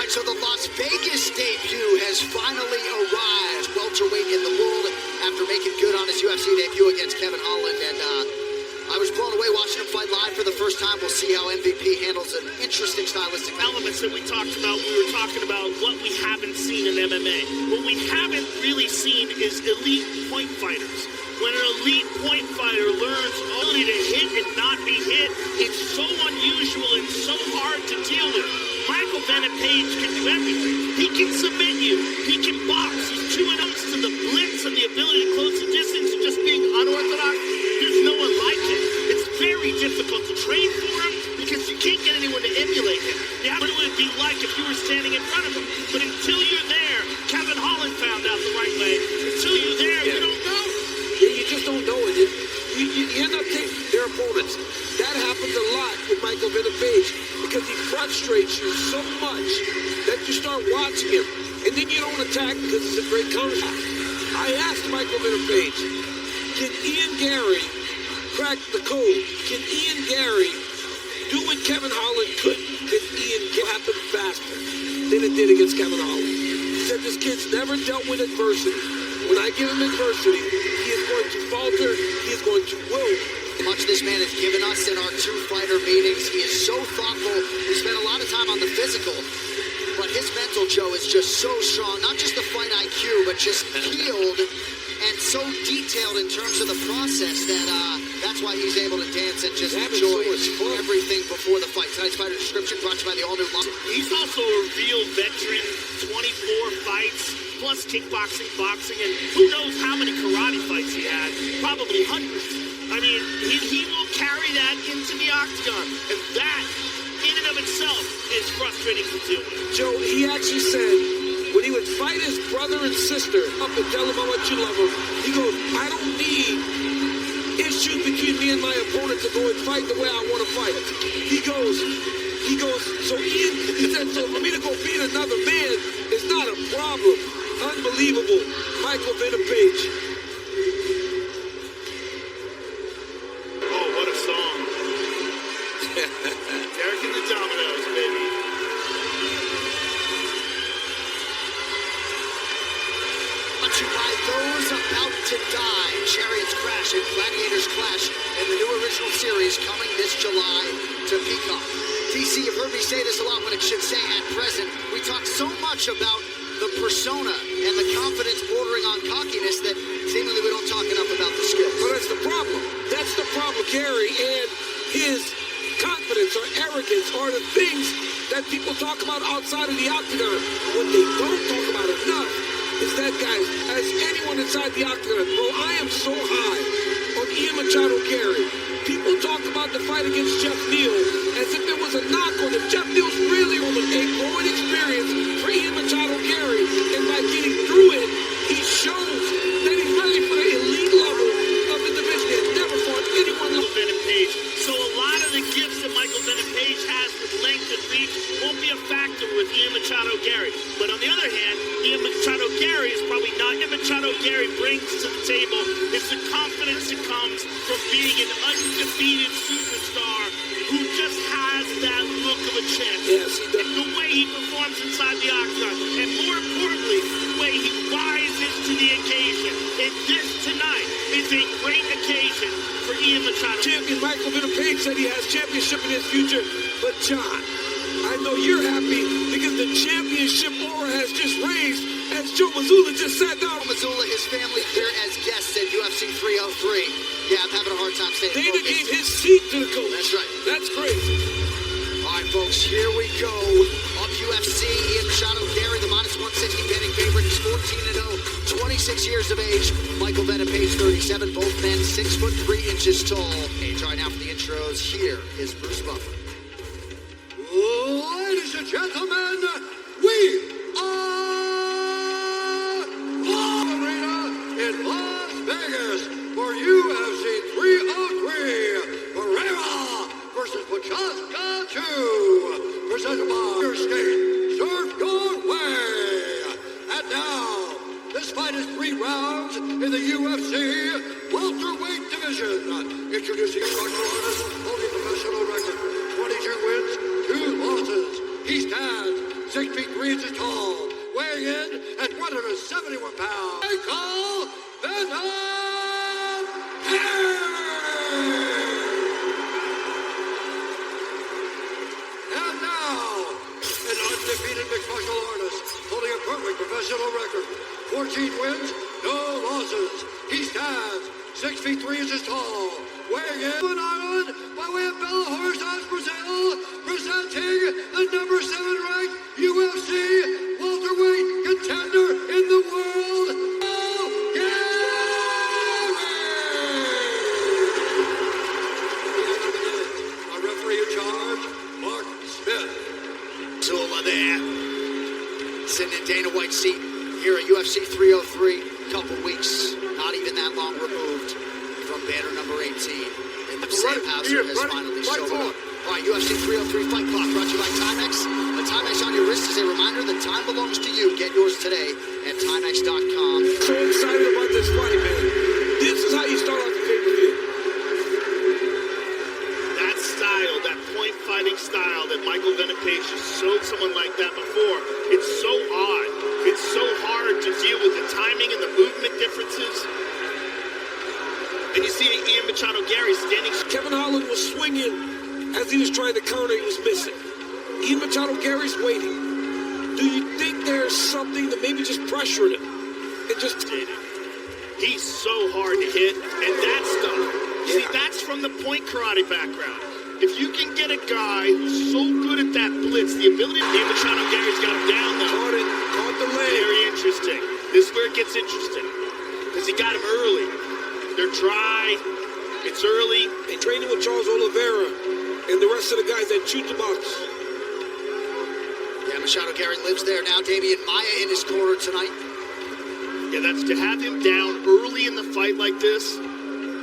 right, so the Las Vegas debut has finally arrived. Welterweight in the world after making good on his UFC debut against Kevin Holland. And I was blown away watching him fight live for the first time. We'll see how MVP handles an interesting stylistic elements that we talked about. We were talking about what we haven't seen in MMA. What we haven't really seen is elite point fighters. When an elite point fighter learns only to hit and not be hit, it's so unusual and so hard to deal with. Michael Bennett Page can do everything. He can submit you. He can box. He's 2-0 to the blitz and the ability to close the distance and just being unorthodox. There's no one like him. It's very difficult to train for him because you can't get anyone to emulate him. You have what it would be like if you were standing in front of him. But until you're there, Kevin Holland found out the right way. Until you're there, you don't know. Yeah, you just don't know it. You end up taking their opponents. That happens a lot with Michael Bennett Page because he frustrates you so much that you start watching him. And then you don't attack because it's a great counter. I asked Michael Bennett Page, can Ian Garry crack the code? Can Ian Garry do what Kevin Holland couldn't? Can Ian happen faster than it did against Kevin Holland? He said this kid's never dealt with adversity. When I give him adversity, he is going to falter, he is going to wilt. Much this man has given us in our two-fighter meetings. He is so thoughtful. He spent a lot of time on the physical, but his mental, Joe, is just so strong. Not just the fight IQ, but just healed and so detailed in terms of the process that that's why he's able to dance and just enjoy everything before the fight. Tonight's fighter description brought to you by the all-new Long. He's also a real veteran, 24 fights, plus kickboxing, boxing, and who knows how many karate fights he had. Probably hundreds. I mean, he will carry that into the octagon, and that, in and of itself, is frustrating to deal with. Joe, he actually said, when he would fight his brother and sister up and tell him how much you love him, he goes, I don't need issues between me and my opponent to go and fight the way I want to fight. He goes, so Ian, he said, so for me to go beat another man is not a problem. Unbelievable. Michael Bennett Page. Oh, what a song. Derek and the Dominoes, baby. Brought to you by those about to die. Chariots Crash and Gladiators Clash in the new original series coming this July to Peacock. DC, you've heard me say this a lot when it should say at present. We talk so much about the persona and the confidence bordering on cockiness that seemingly we don't talk enough about the skills. But that's the problem. That's the problem. Gary and his confidence or arrogance are the things that people talk about outside of the octagon. What they don't talk about enough is that, guys, as anyone inside the octagon, bro, I am so high on Ian Machado Garry. People talk about the fight against Jeff Neal as if there was a knock on him. Jeff Neal's really on a growing experience for Ian Machado Garry, and by getting through it, he shows that he's ready for the elite level of the division. He has never fought anyone like Bennett Page. So a lot of the gifts that Michael Bennett Page has with length and reach won't be a factor with Ian Machado Garry. But on the other hand, Ian Machado Garry is probably not. Ian Machado Garry brings to the table is the confidence that comes from being an undefeated superstar who just has that look of a champ. Yes, he does. And the way he performs inside the octagon, and more importantly, the way he rises to the occasion. And this tonight is a great occasion for Ian Machado. Champion Michael Bennett Page said he has championship in his future, but John, I know you're happy because the championship aura has just raised, as Joe Mazzulla just sat down. Mazzulla, his family here as guests at UFC 303. Yeah, I'm having a hard time staying Dana focused. gave his seat to the coach. That's right. That's great. All right, folks, here we go. Up UFC, Ian Machado Garry, the minus 160 betting favorite. He's 14-0, 26 years of age. Michael Bennett Page, 37. Both men 6'3" tall. All right, now for the intros, here is Bruce Buffer. Ladies and gentlemen, we are Arena in Las Vegas for UFC 303. Pereira versus Machado 2. Presented by your skate, Surf Your Way. And now, this fight is 3 rounds in the UFC welterweight division. Introducing your artist, holding professional record, 22 wins, 2 losses. He stands 6'2", feet 3 inches tall, weighing in at 171 pounds. Michael Venom Garry! And now, an undefeated mixed martial artist holding a perfect professional record. 14 wins, no losses. He stands 6 feet 3 inches tall, weighing in on Island by way of Belo Horizonte, Brazil, presenting the number 7 ranked UFC welterweight contender in the world, our referee in charge, Mark Smith. Zula there, sitting in Dana White's seat here at UFC 303. Couple weeks, not even that long removed from banner number 18. And the Sam Hauser has finally showed up. All right, UFC 303 Fight Clock brought to you by Timex. The Timex on your wrist is a reminder that time belongs to you. Get yours today at Timex.com. So excited about this fight, man. This is how you start off the pay-per-view. That style, that point fighting style that Michael Venom Page has showed someone like that before, it's so odd. It's so hard to deal with the timing and the movement differences. And you see Ian Machado Garry standing. Kevin Holland was swinging as he was trying to counter, he was missing. Ian Machado Garry's waiting. Do you think there's something that maybe just pressured him? It just... He's so hard to hit, and that stuff. See, that's from the point karate background. If you can get a guy who's so good at that blitz, the ability... Ian Machado Garry's got him down, though. Caught the leg. Very interesting. This is where it gets interesting. Because he got him early. They're dry. It's early. They training with Charles Oliveira and the rest of the guys that shoot the box. Yeah, Machado Garry lives there now. Damian Maia in his corner tonight. Yeah, that's to have him down early in the fight like this,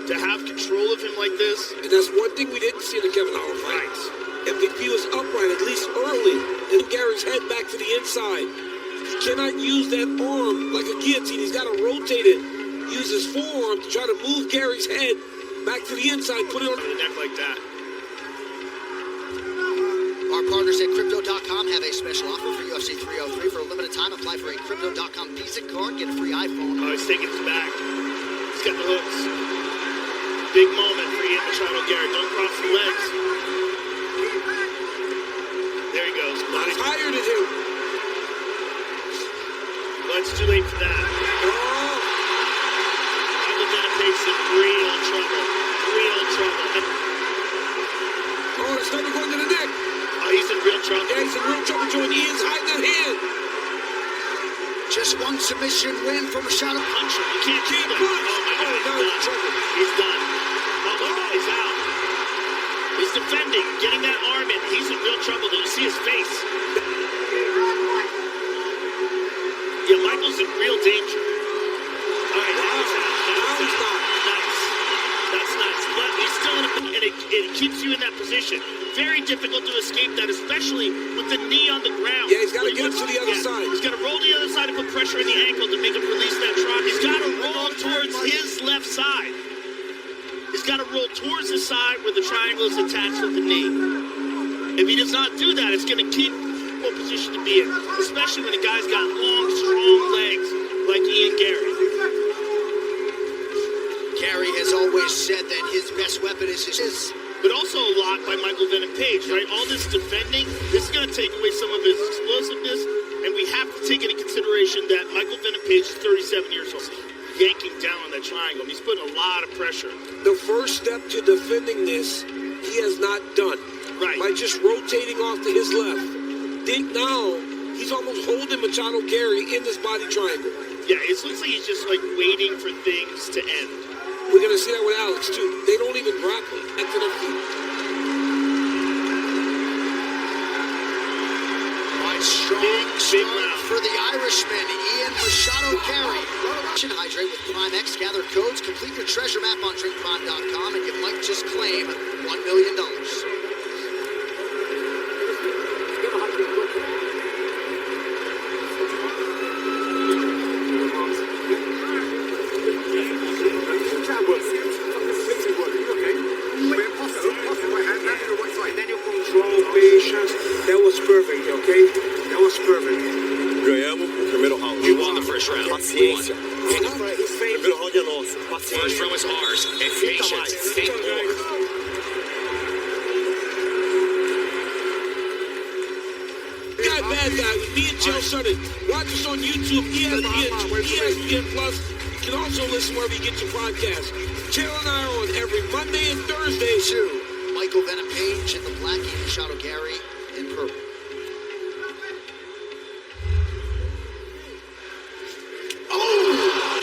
to have control of him like this. And that's one thing we didn't see in the Kevin Holland fight. Right. MVP was upright, at least early, and Gary's head back to the inside. He cannot use that arm like a guillotine. He's got to rotate it, use his forearm to try to move Gary's head back to the inside, put it on the neck like that. Our partners at Crypto.com have a special offer for UFC 303. For a limited time, apply for a Crypto.com Visa card, get a free iPhone. Oh, he's taking his back. He's got the hooks. Big moment for Ian Machado Garry. Don't cross the legs. There he goes. Not higher than him. Well, it's too late for that. Michael Venom Page in real trouble. Real trouble. Oh, it's starting to go into the neck. Oh, he's in real trouble. Yeah, he's in real trouble, Joe, and Ian's hiding that hand. Just one submission win for Machado. Punch him. You can't keep him. punch. Oh, my God. now he's in trouble. He's done. Oh, my God. He's out. He's defending, getting that arm in. He's in real trouble. Did you see his face? Yeah, Michael's in real danger. All right, now he's out. Now he's not. Nice. That's nice. But he's still in a... And it keeps you in that position. Very difficult to escape that, especially with the knee on the ground. Yeah, he's got to get him to the other side. He's got to roll to the other side and put pressure in the ankle to make him release that drop. He's got to roll towards his left side. He's got to roll towards the side where the triangle is attached to the knee. If he does not do that, it's going to keep what position to be in, especially when a guy's got long, strong legs like Ian Garry. Garry has always said that his best weapon is his... But also a lot by Michael Venom Page, right? All this defending, this is going to take away some of his explosiveness, and we have to take into consideration that Michael Venom Page is 37 years old, yanking down on that triangle. He's putting a lot of pressure. The first step to defending this, he has not done. Right. By just rotating off to his left. Now, he's almost holding Machado Garry in this body triangle. Yeah, it looks like he's just like waiting for things to end. We're going to see that with Alex, too. They don't even grapple. Back to their feet. Strong start for the Irishman, Ian Machado Garry. Hydrate with Prime X. Gather codes, complete your treasure map on drinkprime.com, and you might just claim $1 million. That was perfect, okay? That was perfect. Paciência. Primeiro round é nosso. Paciência. First row is ours. And patience. Think more. Bad guy with me and Joe Sutton. Watch us on YouTube, ESPN Plus. You can also listen wherever you get your podcast. Jill and I are on every Monday and Thursday. Two, Michael Venom Page in the black and Machado Garry in purple.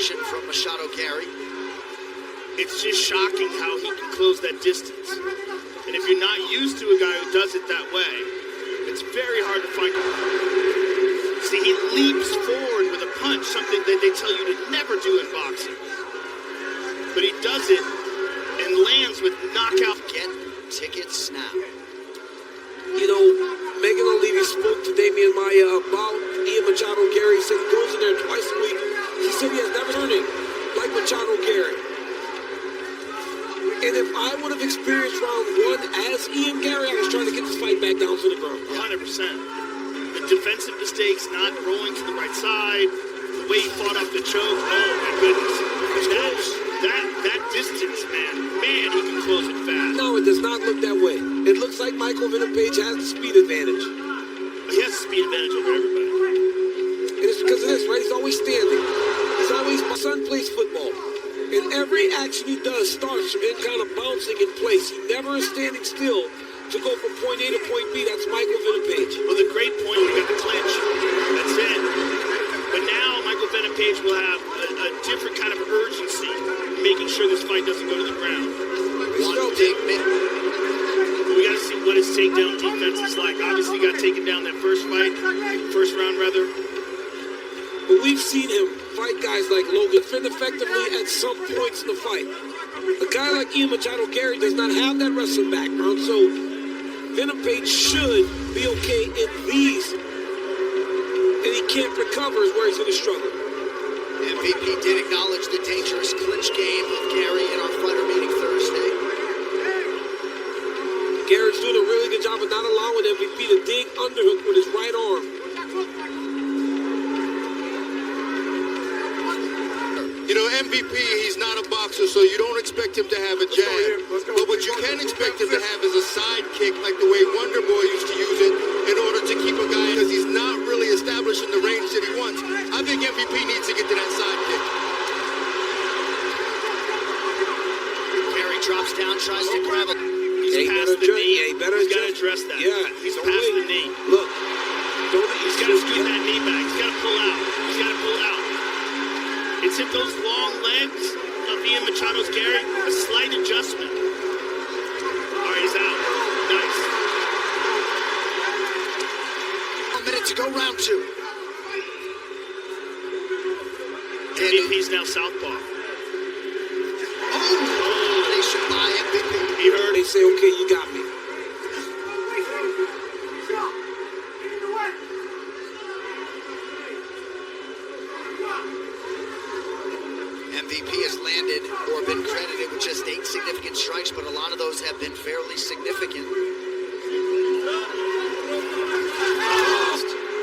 From Machado Garry. It's just shocking how he can close that distance. And if you're not used to a guy who does it that way, it's very hard to find. See, he leaps forward with a punch, something that they tell you to never do in boxing. But he does it and lands with knockout. Get tickets now. You know, Megan O'Leary spoke to Damian Maya about Ian Machado Garry. He said he goes in there twice a week. He said he has never heard it like Machado Garry. And if I would have experienced round one as Ian Garry, I was trying to get this fight back down to the ground. 100%. The defensive mistakes, not rolling to the right side, the way he fought off the choke. Oh my goodness. That distance, man, he can close it fast. No, it does not look that way. It looks like Michael Venom Page has the speed advantage. He has the speed advantage over everybody. And it's because of this, right? He's always standing. My son plays football. And every action he does starts from him kind of bouncing in place. He never is standing still to go from point A to point B. That's Michael Venom Page. Well, the great point, we got the clinch. That's it. But now Michael Venom Page will have a different kind of urgency, making sure this fight doesn't go to the ground. One big minute. We got to see what his takedown defense is like. Obviously, he got taken down that first round rather. But we've seen him fight guys like Logan defend effectively at some points in the fight. A guy like Ian Machado Garry does not have that wrestling background, so Venom Page should be okay in these. And he can't recover is where he's going to struggle. MVP did acknowledge the dangerous clinch game of Garry in our fighter meeting Thursday. Garrett's doing a really good job of not allowing MVP to dig underhook with his right arm. You know, MVP, he's not a boxer, so you don't expect him to have a jab. But what you can expect him to have is a sidekick, like the way Wonder Boy used to use it in order to keep a guy, because he's not really establishing the range that he wants. I think MVP needs to get to that sidekick. Garry drops down, tries to grab a... He's past the knee. Yeah, he better He's got to address that. Yeah, he's past the knee. Look, He's got to scoot that knee back. He's got to pull out. He's got to pull out. It's hit those long legs of Ian Machado's Garry. A slight adjustment. All right, he's out. Nice. 1 minute to go, round two. MVP's now southpaw. They should buy MVP. He heard. they say, okay, you got me. MVP has landed or been credited with just 8 significant strikes, but a lot of those have been fairly significant.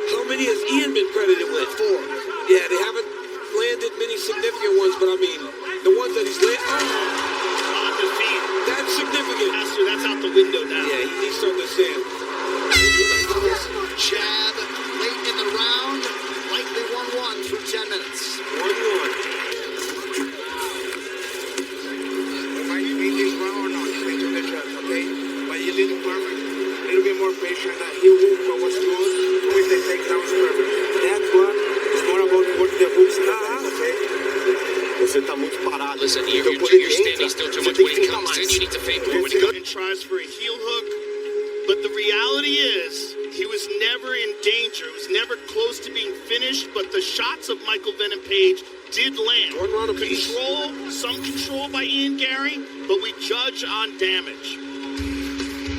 How many has Ian been credited with? 4. Yeah, they haven't landed many significant ones, but I mean, the ones that he's landed, On the feet. that's significant. That's out the window now. Yeah, he's to understand. Jab late in the round, likely 1-1 through 10 minutes. 1-1. In this round, no, he took the shots, okay? But he didn't perfect. A little bit more patient. He moved what was good with the takedowns perfect. That one is more about putting the hooks in the back, okay? Você tá muito parado. Listen, Então, you're quando ele standing entra, still too você much. tem When que he ficar comes in, mais. you need to fake more. When he And tries for a heel hook. But the reality is, he was never in danger. He was never close to being finished, but the shots of Michael Venom Page did land. 1 round apiece. Some control by Ian Garry, but we judge on damage.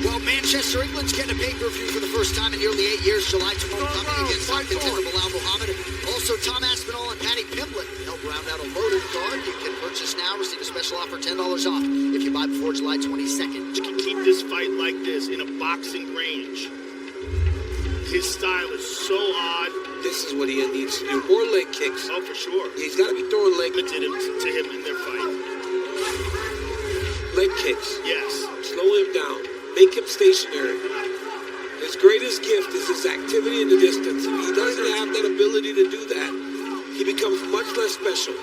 Well, Manchester, England's getting a pay-per-view for the first time in nearly 8 years. July 20 coming against top contender Bilal Muhammad. Also, Tom Aspinall and Paddy Pimblett help round out a loaded card. You can purchase now, receive a special offer, $10 off if you buy before July 22nd. You can keep this fight like this in a boxing range. His style is so odd. This is what he needs to do. More leg kicks. Oh, for sure. He's got to be throwing leg Limited him to him in their fight. leg kicks. Yes. Slow him down. Make him stationary. His greatest gift is his activity in the distance. If he doesn't have that ability to do that, he becomes much less special.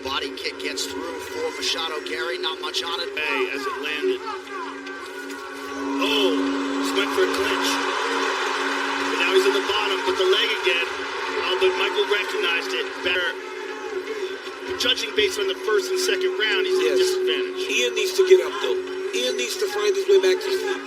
Body kick gets through for Machado Garry. Not much on it. Hey, as it landed. Oh, just went for a clinch. But now he's in the bottom, but the leg again. Oh, but Michael recognized it better. Judging based on the first and second round, he's at a disadvantage. Ian needs to get up, though. Ian needs to find his way back to his feet.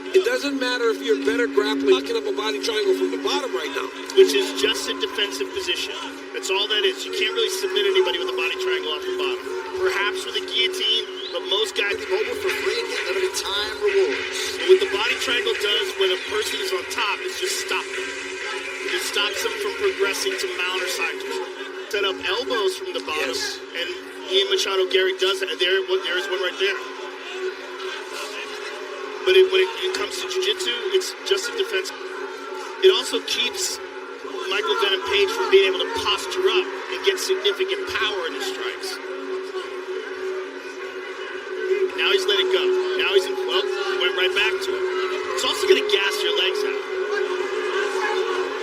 It doesn't matter if you're better grappling, knocking up a body triangle from the bottom right now. Which is just a defensive position. That's all that is. You can't really submit anybody with a body triangle off the bottom. Perhaps with a guillotine, but most guys Mobile for free and get limited time rewards. what the body triangle does when a person is on top is just stop them. It just stops them from progressing to mount or side control. Set up elbows from the bottom, and Ian Machado Garry does that. There's one right there. But when it comes to jiu-jitsu, it's just a defense. It also keeps Michael Venom Page from being able to posture up and get significant power in his strikes. Now he's let it go. Now he's went right back to it. It's also going to gas your legs out.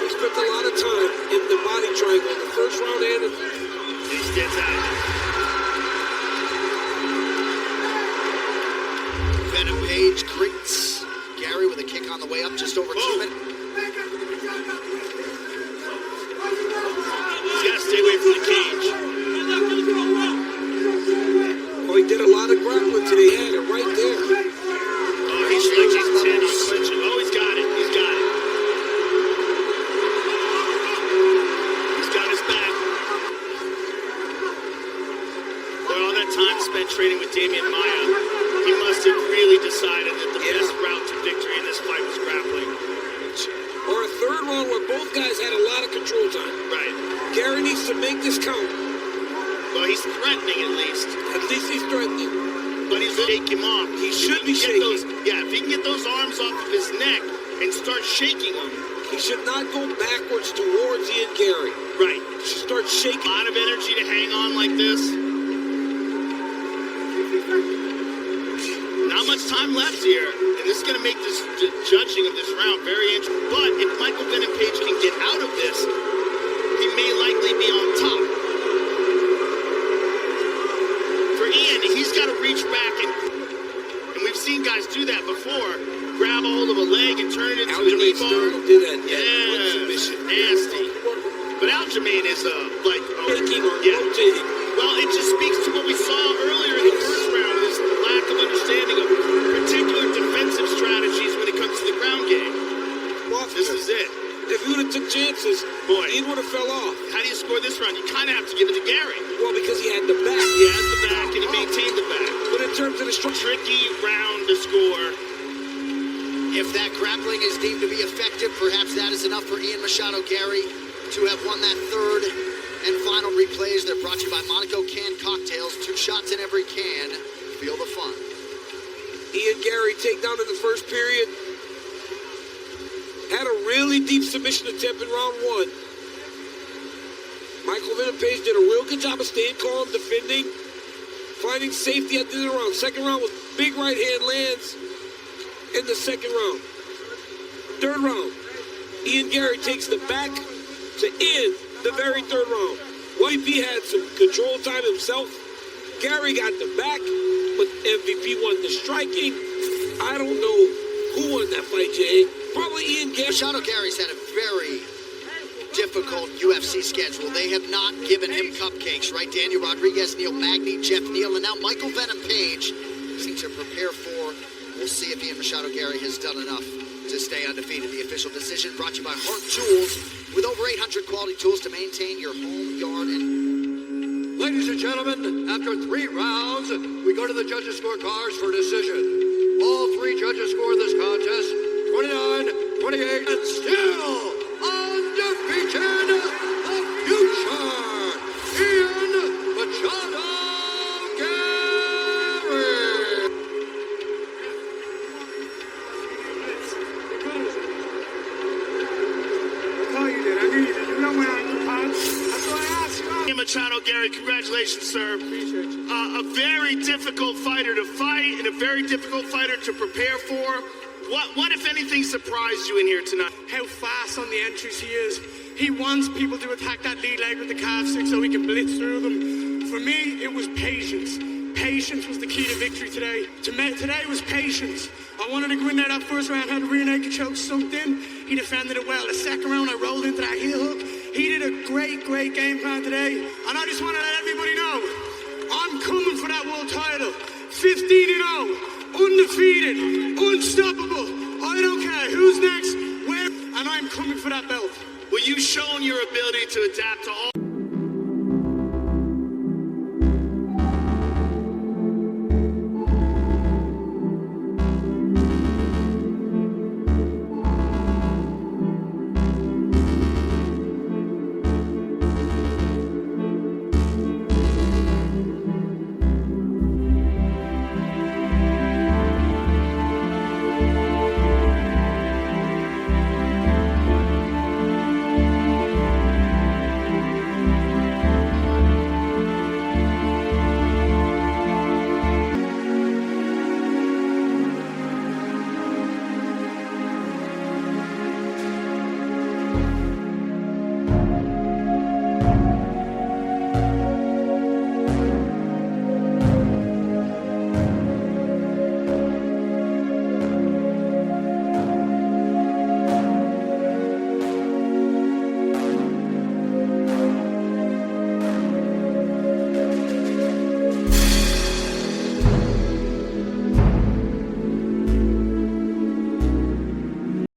He spent a lot of time in the body triangle in the first round and He stands out. Venom Page greets Garry with a kick on the way up, just over 2 minutes. He's got to stay away from the cage. he did a lot of grappling today. He had it right there. Oh, he's like he's 10 on clinching. Oh, he's got it. He's got it. He's got his back. Boy, all that time spent training with Damian Maia, he must have really decided that the best route to victory in this fight was grappling. Or a third round where both guys had a lot of control time. Right. Garry needs to make this count. Well, he's threatening at least. At least he's threatening. But he's shake him off. He should be get shaking. if he can get those arms off of his neck and start shaking him. He should not go backwards towards Ian Garry. Right. He should start shaking. A lot of energy to hang on like this. Not much time left here. And this is going to make this judging of this round very interesting. But if Michael Venom Page can get out of this, he may likely be on top. For Ian, he's got to reach back and we've seen guys do that before. Grab a hold of a leg and turn it into a knee bar. Did that. Yeah, nasty. But Aljamain is like, rotating. Well, it just speaks to what we saw earlier in the first round, this lack of understanding of particular defensive strategies when it comes to the ground game. This is it. If he would have took chances, Ian would have fell off. How do you score this round? You kind of have to give it to Garry. Well, because he had the back. He has the back and he maintained the back. But in terms of the tricky round to score. If that grappling is deemed to be effective, perhaps that is enough for Ian Machado Garry to have won that third and final replays. They're brought to you by Monaco Canned Cocktails. 2 shots in every can. Feel the fun. Ian Garry takedown in the first period. Had a really deep submission attempt in round 1. Michael Venom Page did a real good job of staying calm, defending, finding safety at the end of the round. Second round was big right hand lands in the second round. Third round, Ian Garry takes the back to end the very third round. White P had some control time himself. Garry got the back, but MVP won the striking. I don't know who won that fight, Jay. Probably Ian Garry. Machado Garry's had a very difficult UFC schedule. They have not given him cupcakes, right? Daniel Rodriguez, Neil Magny, Jeff Neal, and now Michael Venom Page seems to prepare for. We'll see if Ian Machado Garry has done enough to stay undefeated. The official decision brought to you by Hart Tools, with over 800 quality tools to maintain your home, yard, and... Ladies and gentlemen, after 3 rounds, we go to the judges' scorecards for decision. All 3 judges score this contest 29, 28, and still undefeated, the future, Ian Machado Garry. Garry, congratulations, sir. Appreciate you. A very difficult fighter to fight and a very difficult fighter to prepare for. What if anything, surprised you in here tonight? How fast on the entries he is. He wants people to attack that lead leg with the calf stick so he can blitz through them. For me, it was patience. Patience was the key to victory today. Today was patience. I wanted to go in there that first round, had a rear naked choke sunk in. He defended it well. The second round, I rolled into that heel hook. He did a great game plan today. And I just want to let everybody know, I'm coming for that world title. 15-0, undefeated, unstoppable. I don't care who's next, where, and I'm coming for that belt. Well, you've shown your ability to adapt to all...